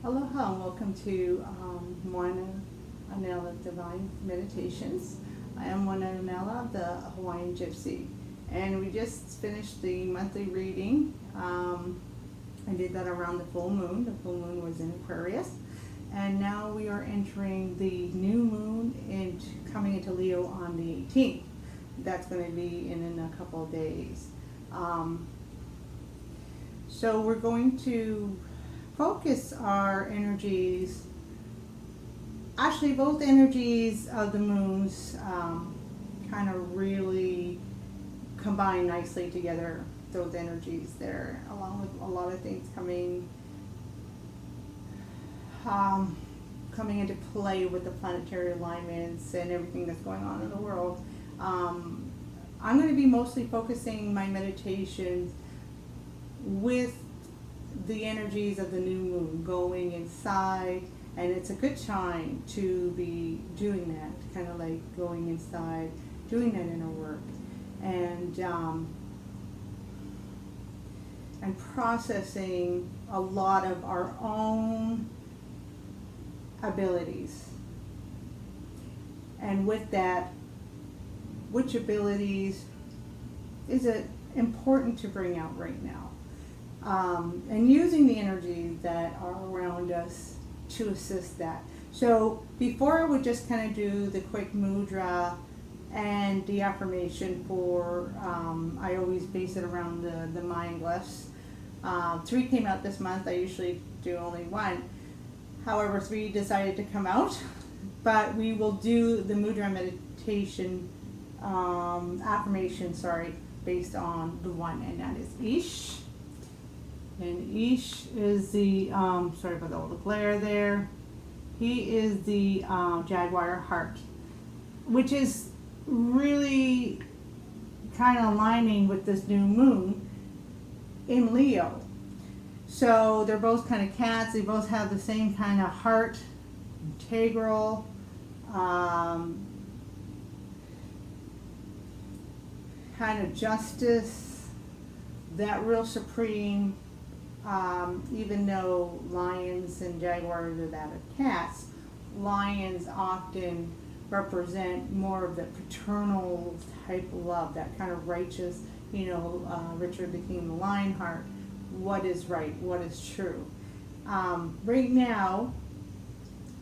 Aloha and welcome to Moana Anela Divine Meditations. I am Moana Anela, the Hawaiian Gypsy, and we just finished the monthly reading. I did that around the full moon. The full moon was in Aquarius, and now we are entering the new moon and coming into Leo on the 18th. That's going to be in a couple of days. So we're going to focus our energies, actually both energies of the moons kind of really combine nicely together, those energies there, along with a lot of things coming into play with the planetary alignments and everything that's going on in the world. I'm going to be mostly focusing my meditations with the energies of the new moon going inside, and it's a good time to be doing that, kind of like going inside, doing that inner work, and processing a lot of our own abilities, and with that, which abilities is it important to bring out right now? And using the energies that are around us to assist that. So before I would just kind of do the quick mudra and the affirmation for, I always base it around the mind glyphs. 3 came out this month. I usually do only 1. However, 3 decided to come out. But we will do the mudra meditation, affirmation, based on the 1, and that is Ish. And Ish is the, sorry about all the glare there. He is the Jaguar heart, which is really kind of aligning with this new moon in Leo. So they're both kind of cats. They both have the same kind of heart, integral, kind of justice, that real supreme. Even though lions and jaguars are that of cats, lions often represent more of the paternal type of love, that kind of righteous, Richard the King of the Lionheart, what is right, what is true. Right now,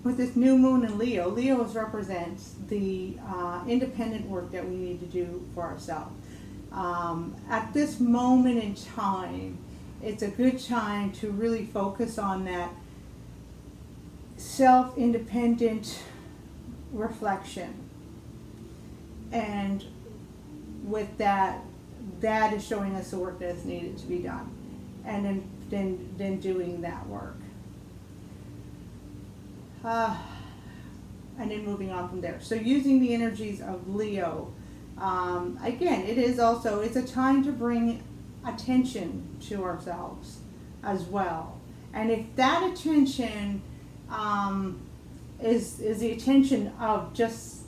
with this new moon in Leo, Leo represents the independent work that we need to do for ourselves. At this moment in time, it's a good time to really focus on that self-independent reflection. And with that, that is showing us the work that is needed to be done. And then doing that work. And then moving on from there. So using the energies of Leo, again, it's a time to bring attention to ourselves as well. And if that attention is the attention of just,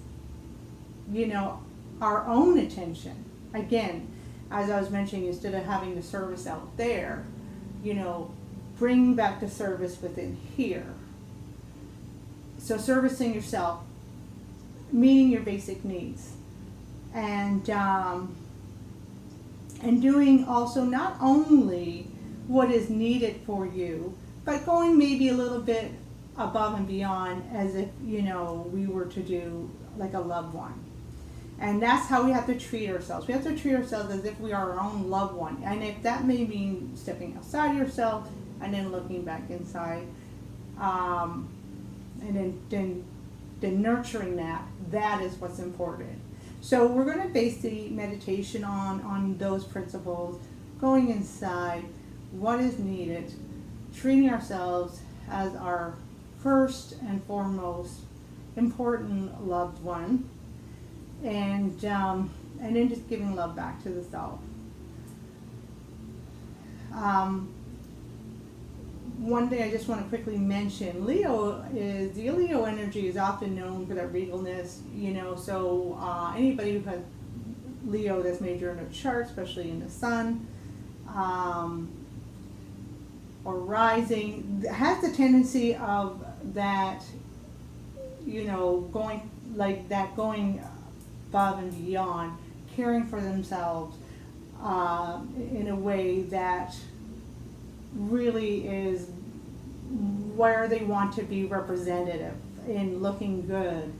our own attention, again, as I was mentioning, instead of having the service out there, bring back the service within here. So servicing yourself, meeting your basic needs, and doing also not only what is needed for you, but going maybe a little bit above and beyond, as if, we were to do like a loved one. And that's how we have to treat ourselves. We have to treat ourselves as if we are our own loved one. And if that may mean stepping outside yourself and then looking back inside, and then nurturing that is what's important. So we're going to base the meditation on those principles, going inside, what is needed, treating ourselves as our first and foremost important loved one, and then just giving love back to the self. One thing I just want to quickly mention, the Leo energy is often known for that regalness, so anybody who has Leo that's major in their chart, especially in the sun, or rising, has the tendency of that, you know, going like that, going above and beyond, caring for themselves in a way that really is where they want to be representative in looking good,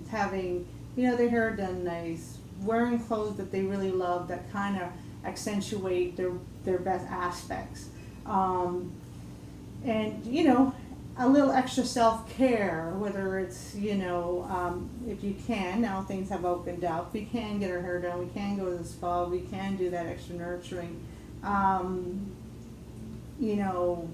having, you know, their hair done nice, wearing clothes that they really love that kind of accentuate their best aspects. And, you know, a little extra self-care, whether it's, you know, if you can, now things have opened up, we can get our hair done, we can go to the spa, we can do that extra nurturing. You know,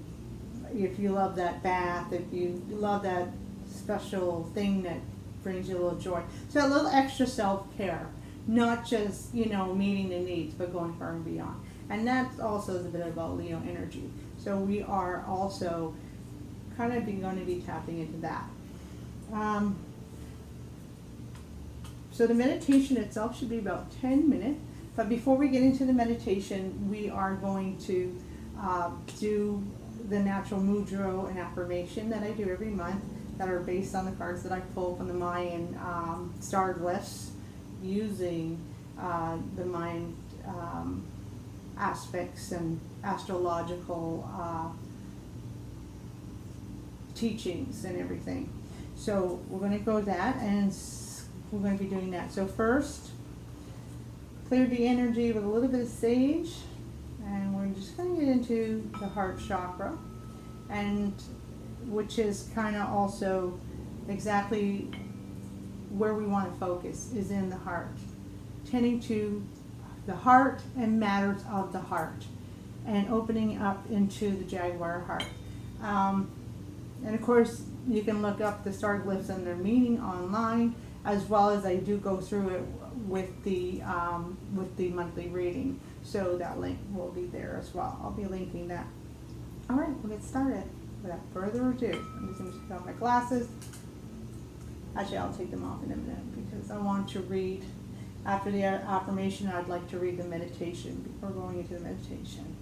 if you love that bath, if you love that special thing that brings you a little joy. So a little extra self-care, not just, you know, meeting the needs, but going far and beyond. And that also is a bit about Leo energy. So we are also kind of going to be tapping into that. So the meditation itself should be about 10 minutes. But before we get into the meditation, we are going to do the natural mudra and affirmation that I do every month that are based on the cards that I pull from the Mayan star glyphs, using the Mayan aspects and astrological teachings and everything. So we're going to go that, and we're going to be doing that. So first, clear the energy with a little bit of sage, and we're just going to get into the heart chakra, and which is kind of also exactly where we want to focus, is in the heart, tending to the heart and matters of the heart, and opening up into the Jaguar heart. And of course, you can look up the star glyphs and their meaning online, as well as I do go through it with the monthly reading. So that link will be there as well. I'll be linking that. All right, we'll get started. Without further ado, I'm just going to take off my glasses. Actually, I'll take them off in a minute because I want to read, after the affirmation, I'd like to read the meditation before going into the meditation.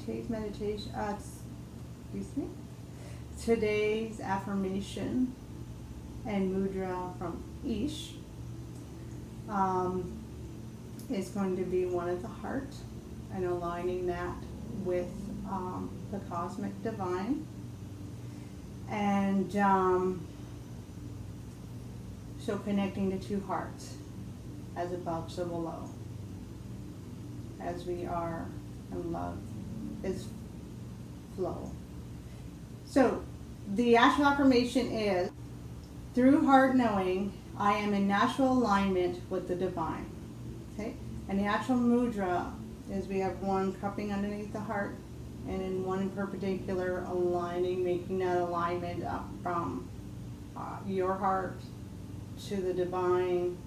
Today's meditation, today's affirmation and mudra from Ish is going to be one of the heart, and aligning that with the cosmic divine. And so connecting the two hearts, as above, so below, as we are in love is flow. So the actual affirmation is, through heart knowing, I am in natural alignment with the divine. Okay, and the actual mudra is, we have one cupping underneath the heart, and then one in perpendicular, aligning, making that alignment up from your heart to the divine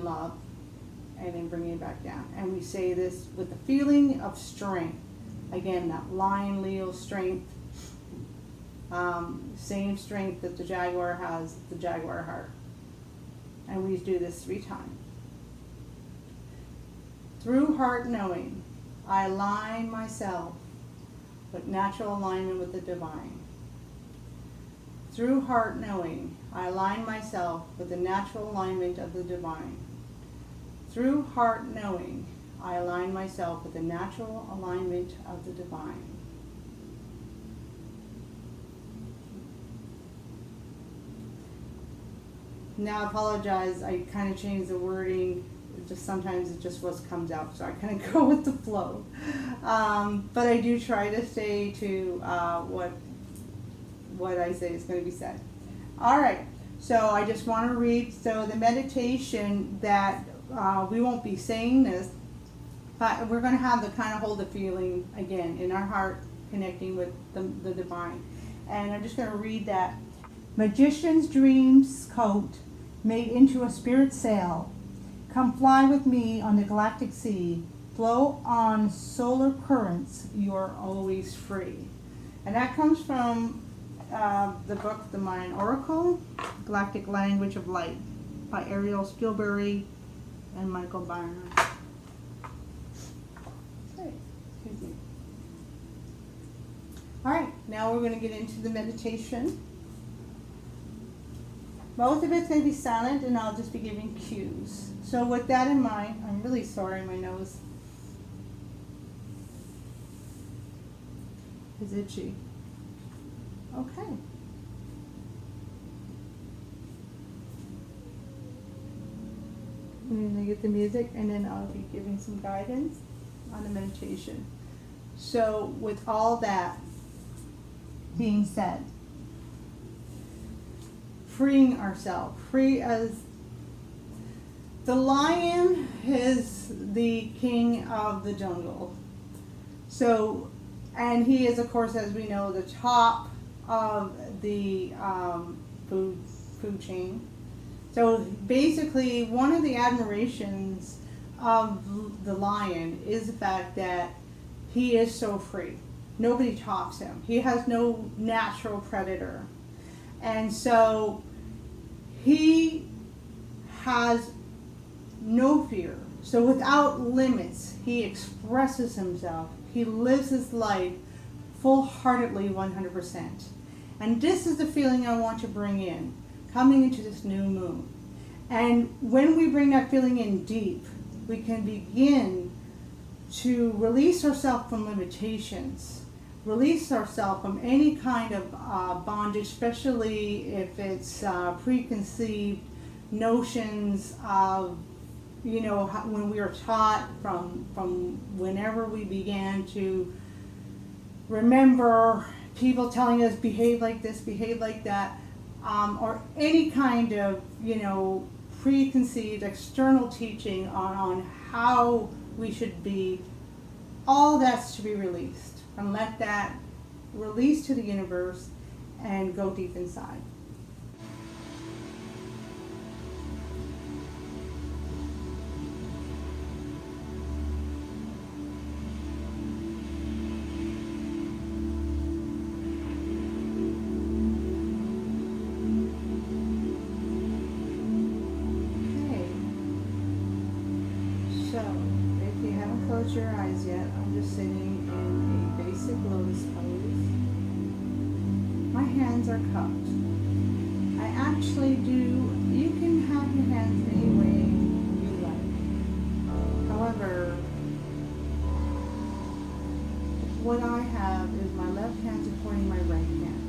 love, and then bringing it back down. And we say this with the feeling of strength. Again, that Lion Leo strength, same strength that the Jaguar has, the Jaguar heart. And we do this 3 times. Through heart knowing, I align myself with natural alignment with the divine. Through heart knowing, I align myself with the natural alignment of the divine. Through heart knowing, I align myself with the natural alignment of the divine. Now I apologize, I kind of changed the wording. Just sometimes it just what comes out, so I kind of go with the flow. But I do try to stay to what I say is going to be said. All right, so I just want to read. So the meditation that we won't be saying this, but we're going to have the kind of hold the feeling again in our heart, connecting with the divine. And I'm just going to read that. Magician's dreams coat made into a spirit sail. Come fly with me on the galactic sea. Flow on solar currents. You're always free. And that comes from the book The Mayan Oracle, Galactic Language of Light by Ariel Spielberry and Michael Byron. Excuse me. All right, now we're going to get into the meditation. Most of it's going to be silent, and I'll just be giving cues. So with that in mind, I'm really sorry, my nose is itchy. Okay. I'm going to get the music, and then I'll be giving some guidance on the meditation. So with all that being said, freeing ourselves, free as the lion is the king of the jungle. So, and he is, of course, as we know, the top of the food chain. So basically, one of the admirations of the lion is the fact that he is so free. Nobody tops him. He has no natural predator. And so he has no fear. So without limits, he expresses himself. He lives his life full-heartedly 100%. And this is the feeling I want to bring in, coming into this new moon. And when we bring that feeling in deep, we can begin to release ourselves from limitations. Release ourselves from any kind of bondage, especially if it's preconceived notions of, you know, when we were taught from whenever we began to remember people telling us behave like this, behave like that, or any kind of, you know, preconceived external teaching on how we should be. All that's to be released. And let that release to the universe and go deep inside. Okay. So, if you haven't closed your eyes yet, I'm just sitting in a basic lotus pose. My hands are cupped. I actually you can have your hands any way you like. However, what I have is my left hand supporting my right hand.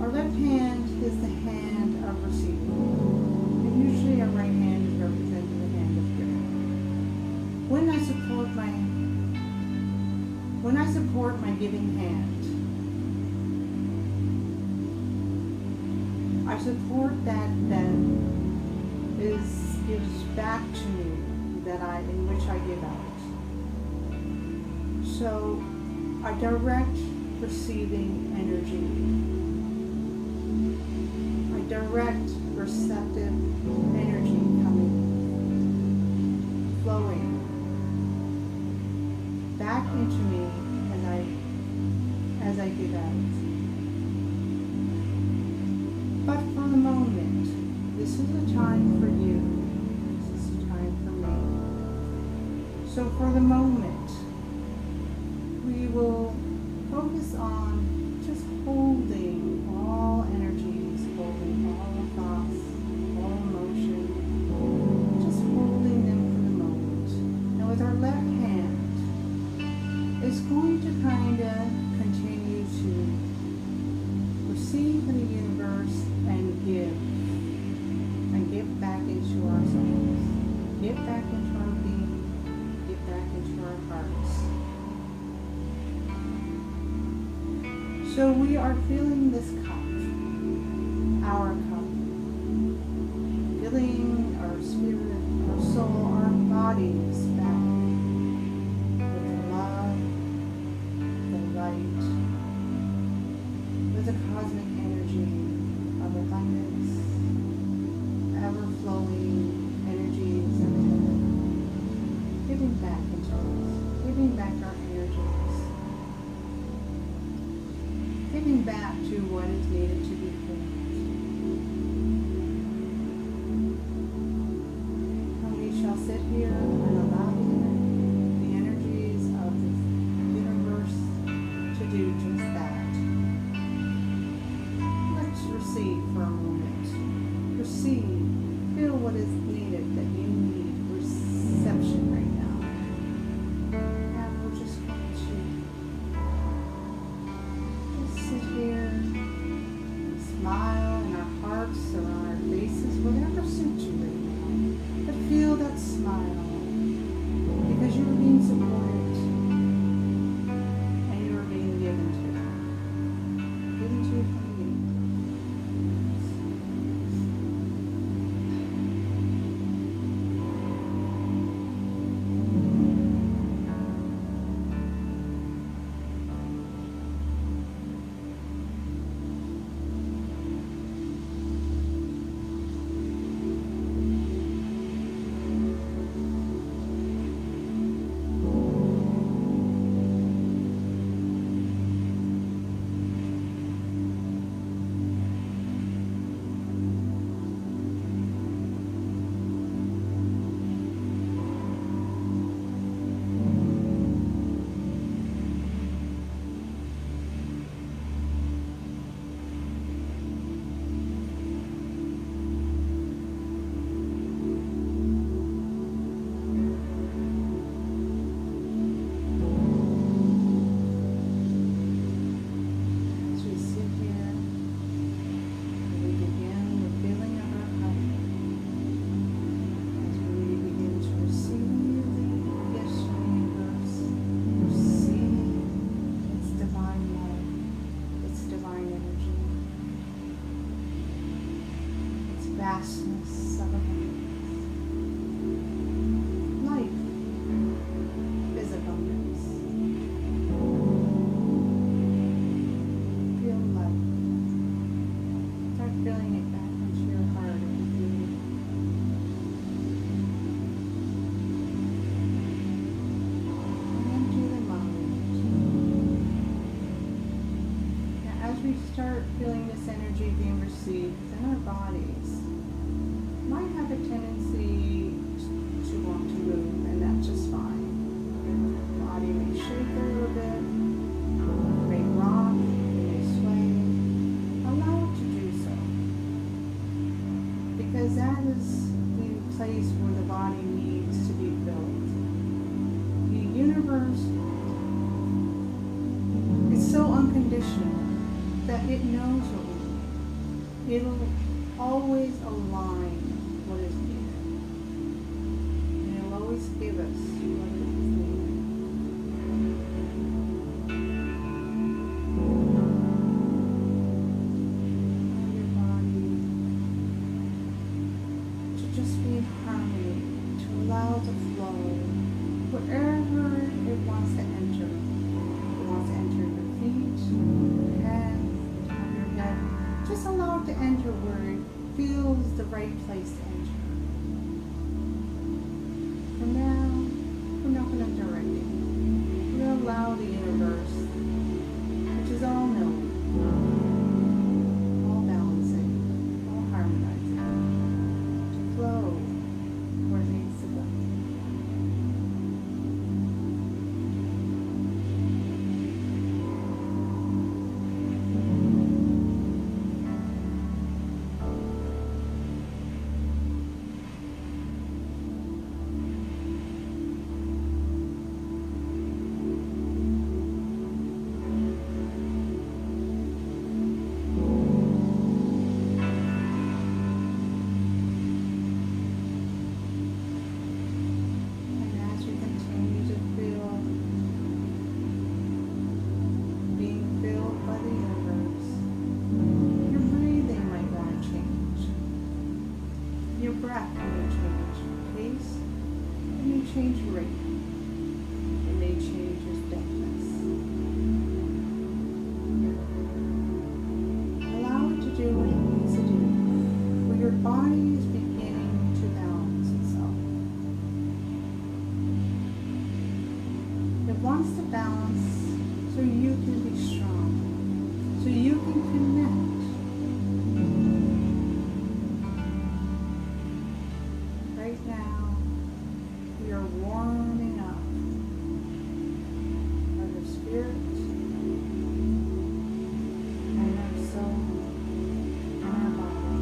Our left hand is the hand of receiving. And usually our right hand is representing the hand of giving. When I support my giving hand, I support that gives back to me in which I give out. So I direct receiving energy. I direct receptive energy coming, flowing back into me as I give out. But for the moment, this is a time for you. This is a time for me. So for the moment, we will focus on So we are filling this cup, our cup, filling our spirit, our soul, our bodies back with the love, the light, with the cosmic energy of abundance, ever-flowing energies of heaven, giving back into us, giving back our energies, giving back to what is needed to be filled. And we shall sit here and allow the energies of the universe to do just that. Let's receive for a moment. Receive. Feel what is needed that you need. Reception right now. And we're just going to sit here, smile in our hearts or on our faces, whatever suits you right now. But feel that smile because you are being supported and you are being given to. Given to you from the universe. Vastness of abundance. Life is abundance. Feel life. Start feeling it back into your heart and being. And into the mind. Now as we start feeling this energy being received within our bodies, might have a tendency to want to move, and that's just fine. The body may shake a little bit, may rock, it may sway. Allow it to do so. Because that is the place where the body needs to be filled. The universe is so unconditional that it knows what we need. It'll always align what is needed. And it'll always give us what is needed. Allow your body to just be in harmony, to allow the flow wherever it wants to enter. It wants to enter your feet, your hands, the top of your head. Just allow it to enter where it feels the right place to enter. And now, we're not going to direct it. We're going to allow the universe, which is all knowing, all balancing, all harmonizing, to flow where it needs to go. change rate. It may change your thickness. Allow it to do what it needs to do. For your body is beginning to balance itself. It wants to balance so you can be strong, so you can connect. Right now, we are warming up our spirit and our soul and our body.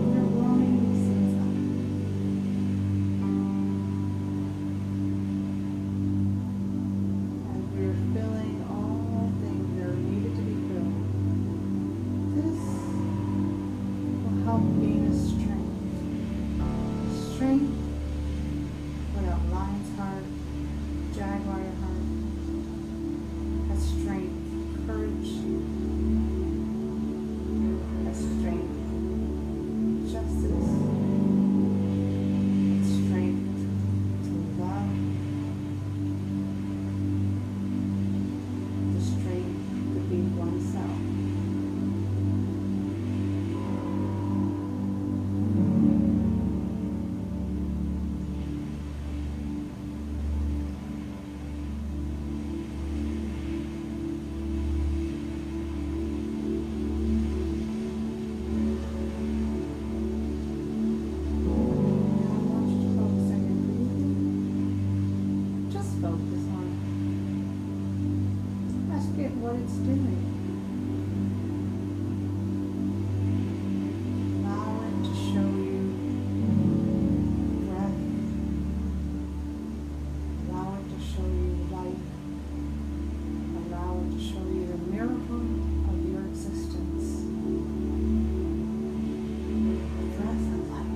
We are warming these things up. And we are filling all things that are needed to be filled. This will help gain us strength. Strength without lion's heart, jaguar heart, has strength, courage, has strength, justice, strength to love, the strength to be oneself. What it's doing. Allow it to show you breath. Allow it to show you life. Allow it to show you the miracle of your existence. Breath of life.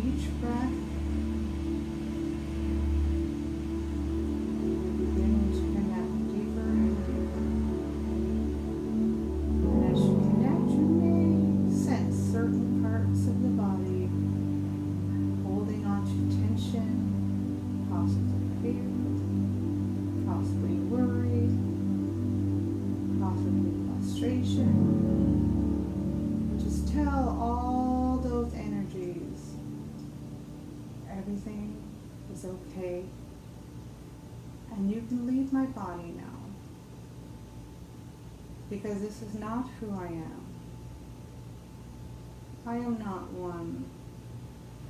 Each breath, you begin to connect deeper and deeper. And as you connect, you may sense certain parts of the body holding on to tension, possibly fear, possibly worry, possibly frustration. Just tell all those energies everything is okay, and you can leave my body now, because this is not who I am. I am not one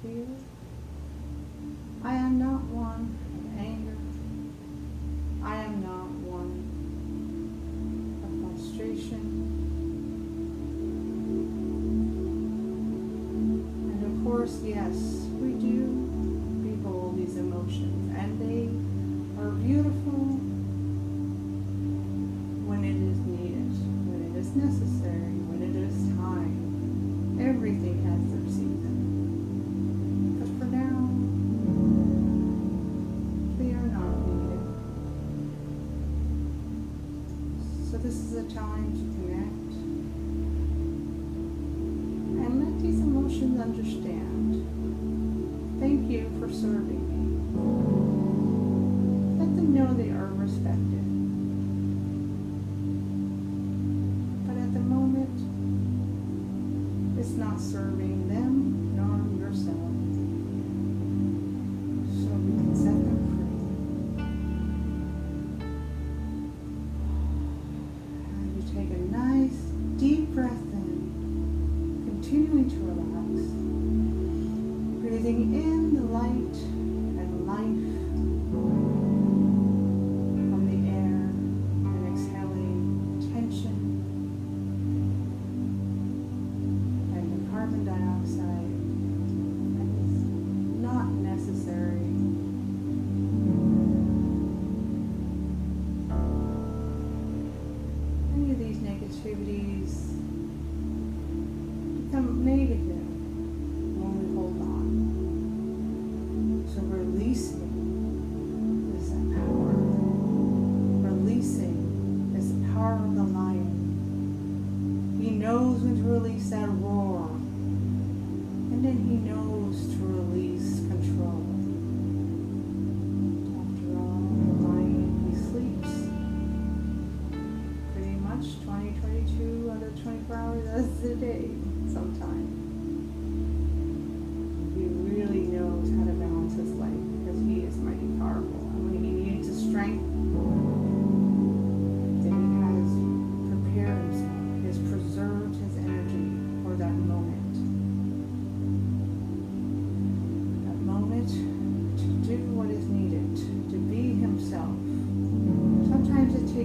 fear. I am not one anger. I am not one of frustration. And of course, yes, we do behold these emotions, and they are beautiful when it is needed, when it is necessary, when it is time. Everything has their season. But for now, they are not needed. So this is a time to connect and let these emotions understand. Thank you for serving me. Let them know they are respected. But at the moment, it's not serving them nor yourself. So we can set them free. And you take a nice deep breath in, continuing to relax. Breathing in the light and life from the air, and exhaling tension and the carbon dioxide that is not necessary. Any of these negativities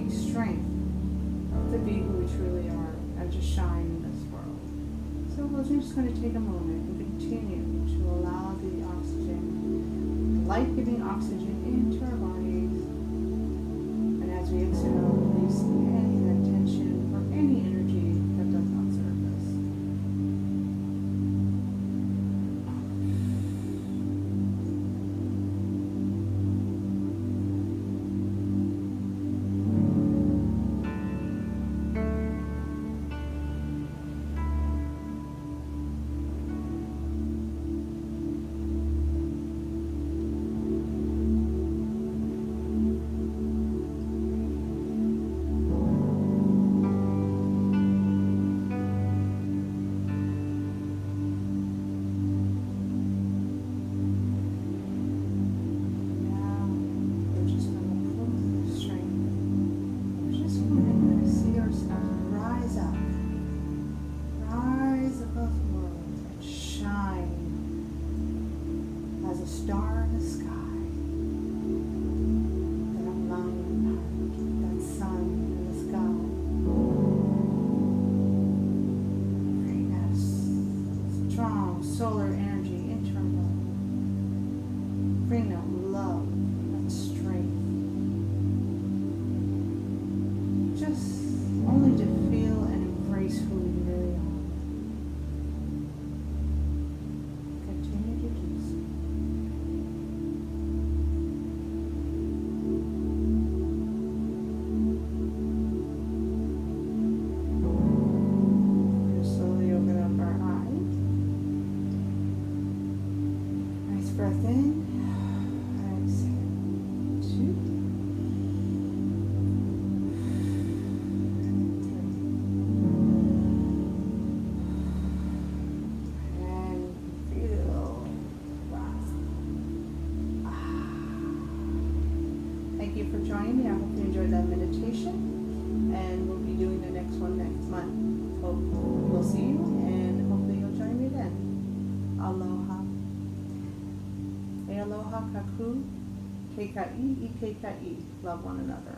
take strength to be who we truly are and to shine in this world. So we're just going to take a moment and continue to allow the oxygen, life-giving oxygen into our bodies. And as we exhale, release any of that tension or any energy that does not serve us. Star in the sky, that lion heart, that sun in the sky, bring that strong solar energy into our body, bring that love, that strength, just only to feel and embrace who we really are. Continue to do so. Breath in, exhale, 2, and 3, and feel, wow. Thank you for joining me. I hope you enjoyed that meditation, and we'll be doing the next one next month. Hope we'll see you, and hopefully you'll join me then. Aloha. E aloha kaku, ke ka'i, i ke ka'i. Love one another.